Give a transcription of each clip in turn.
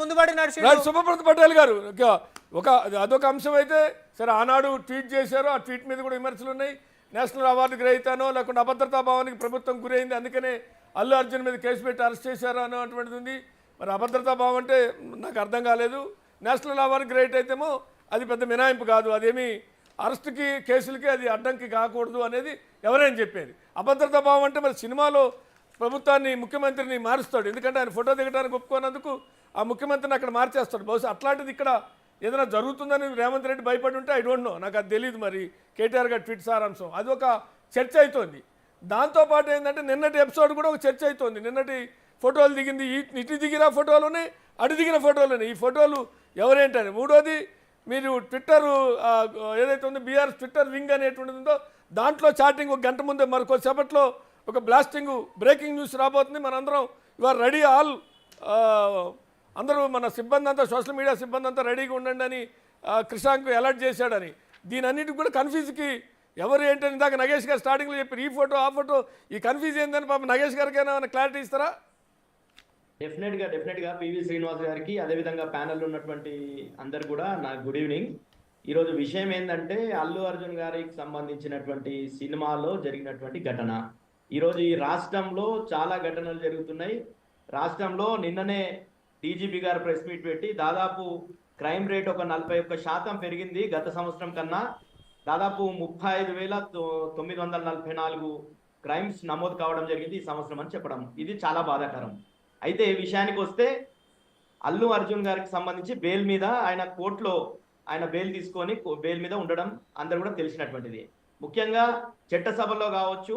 ముందు పడి నడిచిండు. శుభప్రద్ పటేల్ గారు ఒక అదొక అంశం అయితే సరే, ఆనాడు ట్వీట్ చేశారు, ఆ ట్వీట్ మీద కూడా విమర్శలు ఉన్నాయి. నేషనల్ అవార్డు గ్రహీతనో లేకుంటే అభద్రతా భావానికి ప్రభుత్వం గురైంది, అందుకనే అల్లు అర్జున్ మీద కేసు పెట్టి అరెస్ట్ చేశారు అనేటువంటిది ఉంది. మరి అభద్రతా భావం అంటే నాకు అర్థం కాలేదు. నేషనల్ అవార్డు గ్రహీత అయితేమో అది పెద్ద మినహాయింపు కాదు, అదేమి అరెస్టుకి కేసులకి అది అడ్డంకి కాకూడదు అనేది ఎవరైనా చెప్పేది. అభద్రతా భావం అంటే మరి సినిమాలో ప్రభుత్వాన్ని ముఖ్యమంత్రిని మారుస్తాడు, ఎందుకంటే ఆయన ఫోటో దిగడానికి ఒప్పుకోనందుకు ఆ ముఖ్యమంత్రిని అక్కడ మార్చేస్తాడు. బహుశా అట్లాంటిది ఇక్కడ ఏదైనా జరుగుతుందని రేవంత్ రెడ్డి భయపడి ఉంటే ఐ డోంట్ నో, నాకు అది తెలియదు. మరి కేటీఆర్ గారి ట్వీట్ సారాంశం అది ఒక చర్చ అవుతోంది. దాంతోపాటు ఏంటంటే నిన్నటి ఎపిసోడ్ కూడా ఒక చర్చ అవుతోంది. నిన్నటి ఫోటోలు దిగింది, ఇటు దిగిన ఫోటోలునే అటు దిగిన ఫోటోలునే, ఈ ఫోటోలు ఎవరేంటని. మూడోది మీరు ట్విట్టర్ ఏదైతే ఉందో బీఆర్ఎస్ ట్విట్టర్ వింగ్ అనేటువంటిది ఉందో దాంట్లో చాటింగ్ ఒక గంట ముందే మరికొద్దిసేపట్లో ఒక బ్లాస్టింగ్ బ్రేకింగ్ న్యూస్ రాబోతుంది. మనందరం ఇవాళ రెడీ ఆల్ అందరూ మన సిబ్బంది అంతా సోషల్ మీడియా సిబ్బంది అంతా రెడీగా ఉండండి అని కృషాంక్ అలర్ట్ చేశాడని. దీని అన్నిటికి కూడా కన్ఫ్యూజ్కి ఎవరు ఏంటని ఇందాక నగేష్ గారు స్టార్టింగ్లో చెప్పారు, ఈ ఫోటో ఆ ఫోటో ఈ కన్ఫ్యూజ్ ఏందని పాపం నగేష్ గారికి ఏమైనా క్లారిటీ ఇస్తారా? డెఫినెట్గా పివి శ్రీనివాస్ గారికి అదేవిధంగా ప్యానెల్లో ఉన్నటువంటి అందరు కూడా నాకు గుడ్ ఈవినింగ్. ఈరోజు విషయం ఏంటంటే అల్లు అర్జున్ గారికి సంబంధించినటువంటి సినిమాలో జరిగినటువంటి ఘటన. ఈరోజు ఈ రాష్ట్రంలో చాలా ఘటనలు జరుగుతున్నాయి. రాష్ట్రంలో నిన్ననే డీజీపీ గారు ప్రెస్ మీట్ పెట్టి దాదాపు క్రైమ్ రేట్ ఒక 41% పెరిగింది గత సంవత్సరం కన్నా. దాదాపు 35,944 క్రైమ్స్ నమోదు కావడం జరిగింది ఈ సంవత్సరం అని చెప్పడం, ఇది చాలా బాధాకరం. అయితే విషయానికి వస్తే అల్లు అర్జున్ గారికి సంబంధించి బెయిల్ మీద ఆయన కోర్టులో ఆయన బెయిల్ తీసుకొని బెయిల్ మీద ఉండడం అందరు కూడా తెలిసినటువంటిది. ముఖ్యంగా చట్టసభలో కావచ్చు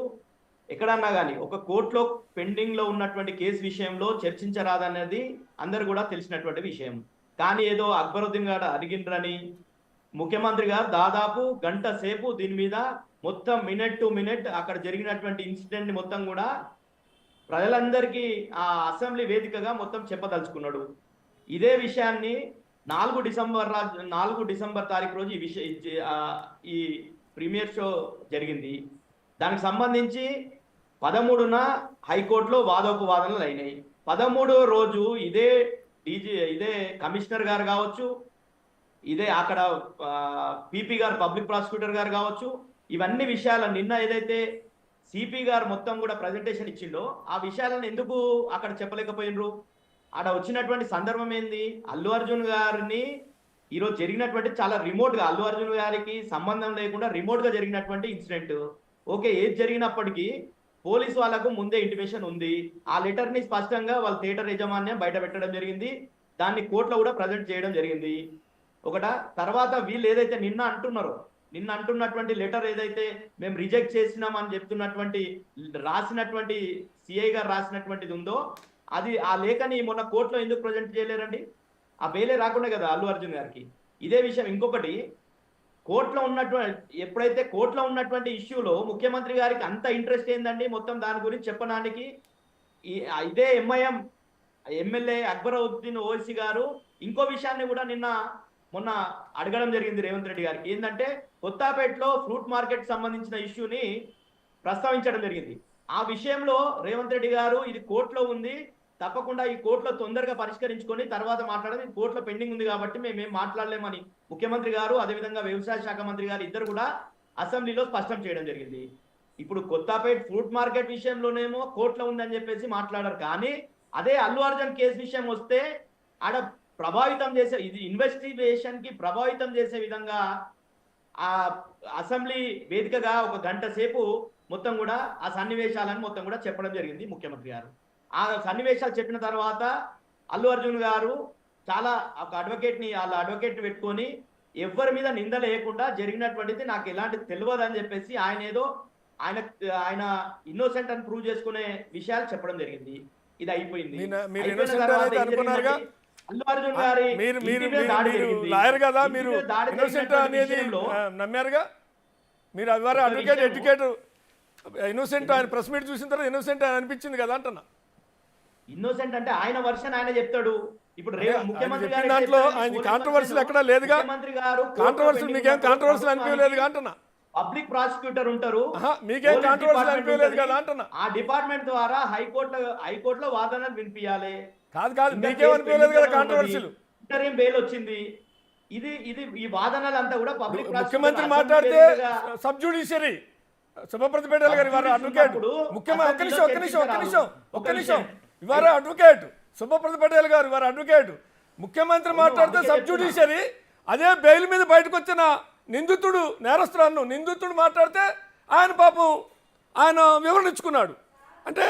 ఎక్కడన్నా కానీ ఒక కోర్టులో పెండింగ్ లో ఉన్నటువంటి కేసు విషయంలో చర్చించరాదనేది అందరు కూడా తెలిసినటువంటి విషయం. కానీ ఏదో అక్బరుద్దీన్ గారు అడిగిండ్రని ముఖ్యమంత్రి గారు దాదాపు గంట సేపు దీని మీద మొత్తం మినిట్ టు మినిట్ అక్కడ జరిగినటువంటి ఇన్సిడెంట్ ని మొత్తం కూడా ప్రజలందరికీ ఆ అసెంబ్లీ వేదికగా మొత్తం చెప్పదలుచుకున్నాడు. ఇదే విషయాన్ని 4 డిసెంబర్ తారీఖు రోజు ఈ ప్రీమియర్ షో జరిగింది. దానికి సంబంధించి 13న హైకోర్టులో వాదోపవాదనలు అయినాయి. 13వ రోజు ఇదే కమిషనర్ గారు కావచ్చు, ఇదే అక్కడ పీపీ గారు పబ్లిక్ ప్రాసిక్యూటర్ గారు కావచ్చు, ఇవన్నీ విషయాలు నిన్న ఏదైతే సిపి గారు మొత్తం కూడా ప్రజెంటేషన్ ఇచ్చిండో ఆ విషయాలను ఎందుకు అక్కడ చెప్పలేకపోయినరు? ఆడ వచ్చినటువంటి సందర్భం ఏంది? అల్లు అర్జున్ గారిని ఈరోజు జరిగినటువంటి చాలా రిమోట్గా అల్లు అర్జున్ గారికి సంబంధం లేకుండా రిమోట్గా జరిగినటువంటి ఇన్సిడెంట్. ఓకే, ఏది జరిగినప్పటికీ పోలీసు వాళ్ళకు ముందే ఇంటిమేషన్ ఉంది. ఆ లెటర్ని స్పష్టంగా వాళ్ళ థియేటర్ యాజమాన్యం బయట పెట్టడం జరిగింది, దాన్ని కోర్టులో కూడా ప్రజెంట్ చేయడం జరిగింది. తర్వాత వీళ్ళు ఏదైతే నిన్న అంటున్నటువంటి లెటర్ ఏదైతే మేము రిజెక్ట్ చేసినామని చెప్తున్నటువంటి రాసినటువంటి సిఐ గారు రాసినటువంటిది ఉందో అది ఆ లేఖని మొన్న కోర్టులో ఎందుకు ప్రజెంట్ చేయలేరండి? ఆ బెయిలే రాకుండా కదా అల్లు అర్జున్ గారికి. ఇదే విషయం ఇంకొకటి, ఎప్పుడైతే కోర్టులో ఉన్నటువంటి ఇష్యూలో ముఖ్యమంత్రి గారికి అంత ఇంట్రెస్ట్ ఏందండి మొత్తం దాని గురించి చెప్పడానికి? ఇదే ఎంఐఎం ఎమ్మెల్యే అక్బరుద్దీన్ ఓవైసీ గారు ఇంకో విషయాన్ని కూడా మొన్న అడగడం జరిగింది రేవంత్ రెడ్డి గారికి. ఏంటంటే కొత్తపేటలో ఫ్రూట్ మార్కెట్ సంబంధించిన ఇష్యూని ప్రస్తావించడం జరిగింది. ఆ విషయంలో రేవంత్ రెడ్డి గారు ఇది కోర్టులో ఉంది, తప్పకుండా ఈ కోర్టులో తొందరగా పరిష్కరించుకొని తర్వాత మాట్లాడడం, ఇది కోర్టులో పెండింగ్ ఉంది కాబట్టి మేమేం మాట్లాడలేమని ముఖ్యమంత్రి గారు అదేవిధంగా వ్యవసాయ శాఖ మంత్రి గారు ఇద్దరు కూడా అసెంబ్లీలో స్పష్టం చేయడం జరిగింది. ఇప్పుడు కొత్తపేట ఫ్రూట్ మార్కెట్ విషయంలోనేమో కోర్టులో ఉందని చెప్పేసి మాట్లాడారు. కానీ అదే అల్లు అర్జున్ కేసు విషయం వస్తే ఆడ ప్రభావితం చేసే ఇది ఇన్వెస్టిగేషన్ కి ప్రభావితం చేసే విధంగా ఆ అసెంబ్లీ వేదికగా ఒక గంట సేపు మొత్తం కూడా ఆ సన్నివేశాలను మొత్తం కూడా చెప్పడం జరిగింది ముఖ్యమంత్రి గారు. ఆ సన్నివేశాలు చెప్పిన తర్వాత అల్లు అర్జున్ గారు చాలా ఒక వాళ్ళ అడ్వకేట్ని పెట్టుకొని ఎవరి మీద నింద లేకుండా జరిగినటువంటిది నాకు ఎలాంటి తెలియదు అని చెప్పేసి ఆయన ఇన్నోసెంట్ అని ప్రూవ్ చేసుకునే విషయాలు చెప్పడం జరిగింది. ఇది అయిపోయింది. అల్లు అర్జున్ గారి లాయర్ కదా, మీరు ఇన్నోసెంట్ అనేది నమ్మారుగా. మీరు అదివారు అడ్వకేట్ ఎడ్యుకేట్ ఇన్నోసెంట్ ఆయన ప్రెస్ మీట్ చూసిన తర్వాత ఇన్నోసెంట్ అని అనిపించింది కదా అంటున్నా. ఇన్నోసెంట్ అంటే ఆయన వర్షన్ ఆయన చెప్తాడు. ఇప్పుడు ముఖ్యమంత్రి గారు దాంట్లో ఆయన కాంట్రవర్సీలు ఎక్కడా లేదుగా, ముఖ్యమంత్రి గారు కాంట్రవర్సీ మీకేం కాంట్రవర్సీలు అనిపించలేదుగా అంటున్నా. పబ్లిక్ ప్రాసిక్యూటర్ ఉంటారు, మీకేం కాంట్రవర్సీలు అనిపించలేదు కదా అంటున్నా. ఆ డిపార్ట్మెంట్ ద్వారా హైకోర్టులో వాదనలు వినిపించాలి. కాదు కాదు ఇంకా మీకేమనిపించలేదు కదా కేసు కాంట్రవర్సీలు. ఇంటర్వ్యూ బెయిల్ వచ్చింది. ఇది ఇది ఈ వాదనలంతా కూడా పబ్లిక్ ముఖ్యమంత్రి మాట్లాడితే సబ్ జ్యుడిషియరీ శుభప్రతి పటేల్ గారు ఇవాళ అడ్వకేట్ ముఖ్యమంత్రి ఒక్క నిమిషం ఇవాళ అడ్వకేట్ శుభప్రతి పటేల్ గారు ఇవాళ అడ్వకేట్ ముఖ్యమంత్రి మాట్లాడితే సబ్ జ్యుడిషియరీ, అదే బెయిల్ మీద బయటకు వచ్చిన నిందితుడు నేరస్తురాలను నిందితుడు మాట్లాడితే ఆయన పాపం ఆయన వివరణ ఇచ్చుకున్నాడు. అంటే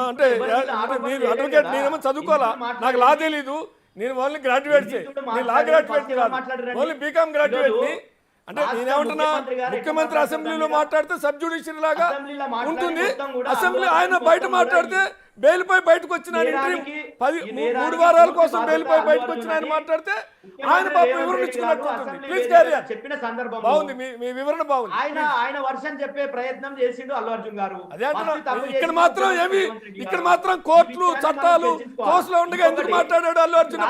అంటే మీరు అడ్వకేట్, నేనేమో చదువుకోవాలా, నాకు లా తెలీదు, నేను ఓన్లీ గ్రాడ్యుయేట్, నేను లా గ్రాడ్యుయేట్ కాదు, ఓన్లీ బీకామ్ గ్రాడ్యుయేట్ని. అంటే నేనేమంటున్నా, ముఖ్యమంత్రి అసెంబ్లీలో మాట్లాడితే సబ్ జ్యుడిషియరీ లాగా ఉంటుంది, అసెంబ్లీ ఆయన బయట మాట్లాడితే బెయిల్ పై బయటకు వచ్చిన 3 వారాల కోసం బెయిల్ పై బయటకు వచ్చిన ఆయన మాట్లాడితే ఆయన పాపం వివరణ ఇచ్చుకున్నట్టు ఉంటుంది. Please carry on. చెప్పిన సందర్భం బాగుంది, మీ వివరణ బాగుంది. ఆయన వర్షన్ చెప్పే ప్రయత్నం చేసిండు అల్లు అర్జున్ గారు. అదే అంటున్నా, ఇక్కడ మాత్రం కోర్టులు చట్టాలు కోర్సులో ఉండగా ఎందుకు మాట్లాడాడు అల్లు అర్జున్?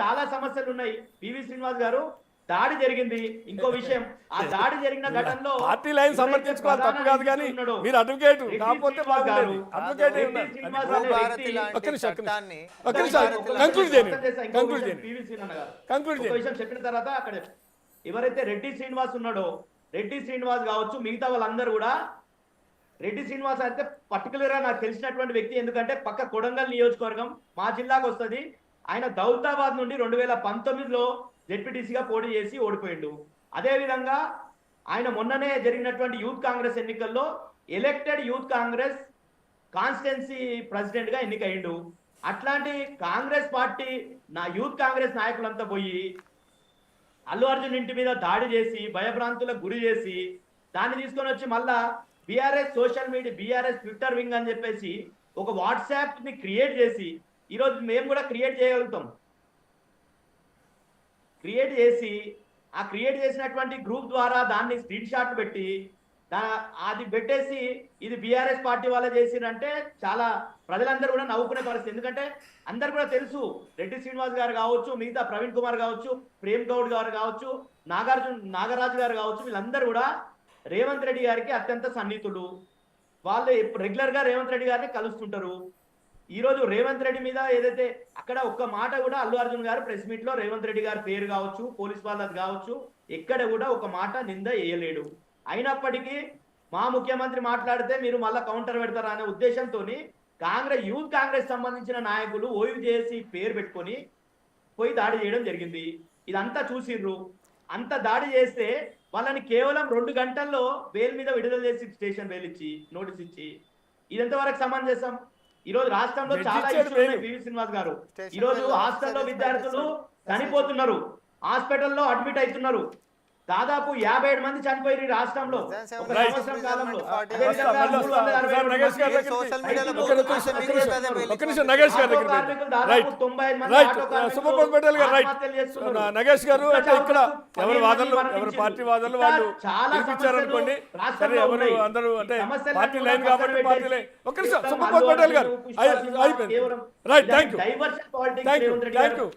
చాలా సమస్యలు ఉన్నాయి. పివి శ్రీనివాస్ గారు దాడి జరిగింది. ఇంకో విషయం, ఆ దాడి జరిగిన ఘటనలో పార్టీ లైన్ సమర్థించుకోవాలి, తప్పు కాదు, కానీ మీరు అడ్వకేట్ కాకపోతే బాగుండేది. అడ్వకేట్ చెప్పిన తర్వాత అక్కడ ఎవరైతే రెడ్డి శ్రీనివాస్ ఉన్నాడో, రెడ్డి శ్రీనివాస్ కావచ్చు, మిగతా వాళ్ళందరూ కూడా, రెడ్డి శ్రీనివాస్ అయితే పర్టికులర్ గా నాకు తెలిసినటువంటి వ్యక్తి. ఎందుకంటే పక్క కొడంగల్ నియోజకవర్గం మా జిల్లాకు వస్తుంది. ఆయన దౌలతాబాద్ నుండి 2019లో జెడ్పీటీసీగా పోటీ చేసి ఓడిపోయిండు. అదేవిధంగా ఆయన మొన్ననే జరిగినటువంటి యూత్ కాంగ్రెస్ ఎన్నికల్లో elected youth Congress constituency president గా ఎన్నికయ్యిండు. అట్లాంటి కాంగ్రెస్ పార్టీ యూత్ కాంగ్రెస్ నాయకులంతా పోయి అల్లు అర్జున్ ఇంటి మీద దాడి చేసి భయభ్రాంతులకు గురి చేసి దాన్ని తీసుకొని వచ్చి మళ్ళా BRS social media, BRS Twitter wing అని చెప్పేసి ఒక వాట్సాప్ ని క్రియేట్ చేసి, ఈరోజు మేము కూడా క్రియేట్ చేయగలుగుతాం, క్రియేట్ చేసి ఆ క్రియేట్ చేసినటువంటి గ్రూప్ ద్వారా దాన్ని స్క్రీన్ షాట్ పెట్టి అది పెట్టేసి ఇది బీఆర్ఎస్ పార్టీ వాళ్ళే చేసిరంటే చాలా ప్రజలందరూ కూడా నవ్వుకునే పరిస్థితి. ఎందుకంటే అందరు కూడా తెలుసు, రెడ్డి శ్రీనివాస్ గారు కావచ్చు, మిగతా ప్రవీణ్ కుమార్ కావచ్చు, ప్రేమ్ గౌడ్ గారు కావచ్చు, నాగరాజు గారు కావచ్చు, వీళ్ళందరూ కూడా రేవంత్ రెడ్డి గారికి అత్యంత సన్నిహితులు. వాళ్ళు రెగ్యులర్ గా రేవంత్ రెడ్డి గారిని కలుస్తుంటారు. ఈ రోజు రేవంత్ రెడ్డి మీద ఏదైతే అక్కడ ఒక్క మాట కూడా అల్లు అర్జున్ గారు ప్రెస్ మీట్ లో రేవంత్ రెడ్డి గారి పేరు కావచ్చు, పోలీస్ వాళ్ళది కావచ్చు, ఎక్కడ కూడా ఒక మాట నింద వేయలేడు. అయినప్పటికీ మా ముఖ్యమంత్రి మాట్లాడితే మీరు మళ్ళా కౌంటర్ పెడతారా అనే ఉద్దేశంతో యూత్ కాంగ్రెస్ సంబంధించిన నాయకులు ఓయివ్ చేసి పేరు పెట్టుకొని పోయి దాడి చేయడం జరిగింది. ఇదంతా చూసిర్రు. అంత దాడి చేస్తే వాళ్ళని కేవలం 2 గంటల్లో బెయిల్ మీద విడుదల చేసి స్టేషన్ బెయిల్ ఇచ్చి నోటీస్ ఇచ్చి ఇదెంతవరకు సమంజసం? ఈ రోజు రాష్ట్రంలో చాలా ఇష్యూలు ఉన్నాయి. పివి శ్రీనివాస్ గారు, ఈ రోజు హాస్టల్లో విద్యార్థులు చనిపోతున్నారు, హాస్పిటల్లో అడ్మిట్ అవుతున్నారు. దాదాపు 57 మంది చనిపోయారు ఈ రాష్ట్రంలో ఒక సంవత్సరం కాలంలో. నగేష్ గారు అంటే ఇక్కడ ఎవరి వాదనలు, ఎవరి పార్టీ వాదనలు వాళ్ళు వినిపించారనుకోండి, సరే ఎవరు అందరూ అంటే పార్టీ లైన్ కాబట్టి పార్టీ లైన్. ఒక్క నిమిషం, సుబ్బపతి పటేల్ గారు అయిపోయింది. Right, thank you.